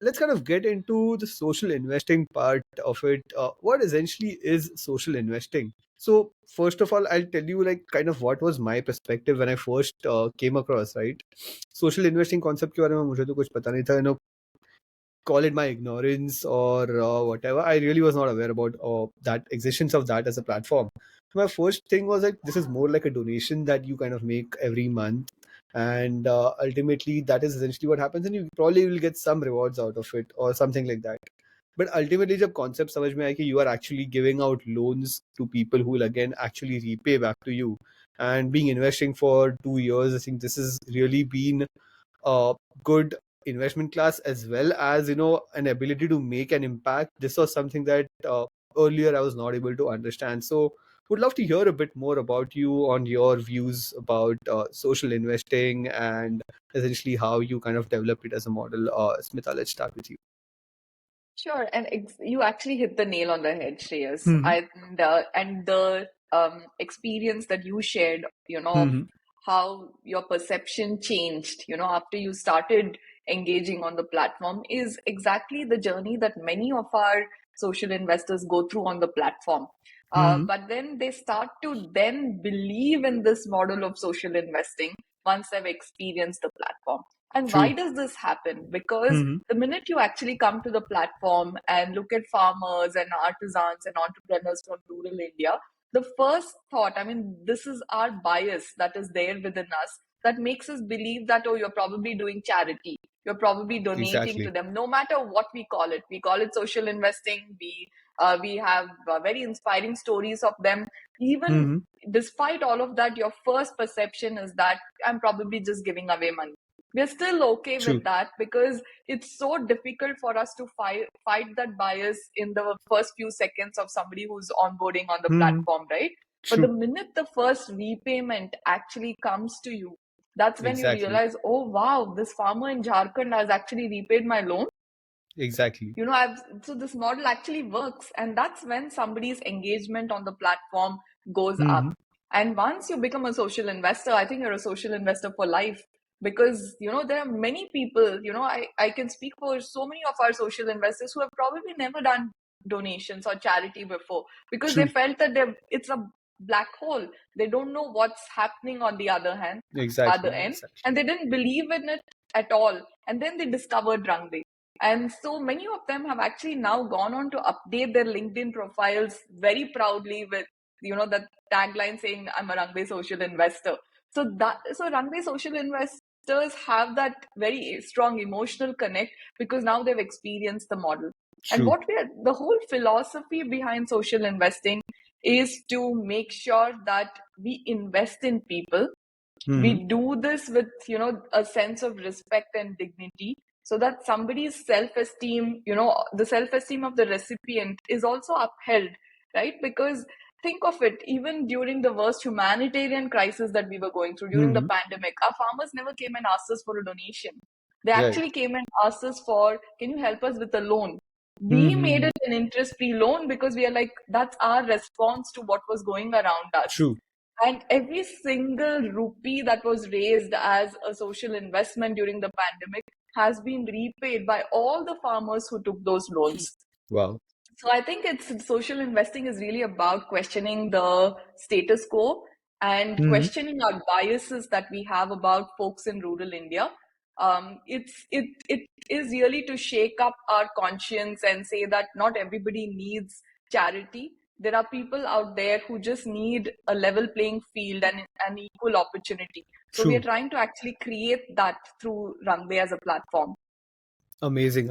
let's kind of get into the social investing part of it. What essentially is social investing? So first of all, I'll tell you like kind of what was my perspective when I first came across, right? Social investing concept के बारे में मुझे तो कुछ पता नहीं था, call it my ignorance or whatever. I really was not aware about that existence of that as a platform. So my first thing was like this is more like a donation that you kind of make every month, and ultimately that is essentially what happens, and you probably will get some rewards out of it or something like that. But ultimately, जब concept समझ में आया कि you are actually giving out loans to people who will again actually repay back to you, and being investing for 2 years, I think this has really been a good investment class as well as an ability to make an impact. This was something that earlier I was not able to understand. So would love to hear a bit more about you on your views about social investing and essentially how you kind of developed it as a model. Smita, let's start with you. Sure, and you actually hit the nail on the head, Shreyas. And the experience that you shared, of how your perception changed, after you started engaging on the platform is exactly the journey that many of our social investors go through on the platform. But then they start to then believe in this model of social investing once they've experienced the platform. And True. why does this happen? Because the minute you actually come to the platform and look at farmers and artisans and entrepreneurs from rural India, the first thought, I mean, this is our bias that is there within us that makes us believe that, oh, you're probably doing charity. You're probably donating Exactly. to them, no matter what we call it. We call it social investing. We have very inspiring stories of them. Even despite all of that, your first perception is that I'm probably just giving away money. We're still okay True. with that because it's so difficult for us to fight that bias in the first few seconds of somebody who's onboarding on the platform, right? But the True. minute the first repayment actually comes to you, that's when you Exactly. realize, oh wow, this farmer in Jharkhand has actually repaid my loan. Exactly. So this model actually works, and that's when somebody's engagement on the platform goes up. And once you become a social investor, I think you're a social investor for life, because there are many people, I can speak for so many of our social investors who have probably never done donations or charity before because True. they felt that it's a black hole. They don't know what's happening on the other end, Exactly. and they didn't believe in it at all. And then they discovered Rangde. And so many of them have actually now gone on to update their LinkedIn profiles very proudly with, the tagline saying, I'm a Rangde social investor. So Rangde social investors have that very strong emotional connect because now they've experienced the model. And True. the whole philosophy behind social investing is to make sure that we invest in people. We do this with, a sense of respect and dignity so that somebody's self-esteem, the self-esteem of the recipient is also upheld, right? Because think of it, even during the worst humanitarian crisis that we were going through during the pandemic, our farmers never came and asked us for a donation. They actually came and asked us for, can you help us with a loan? We made it an interest-free loan because we are like, that's our response to what was going around us. True. And every single rupee that was raised as a social investment during the pandemic has been repaid by all the farmers who took those loans. Wow. So I think social investing is really about questioning the status quo and questioning our biases that we have about folks in rural India. It is really to shake up our conscience and say that not everybody needs charity. There are people out there who just need a level playing field and an equal opportunity. So we are trying to actually create that through Rangde as a platform. Amazing.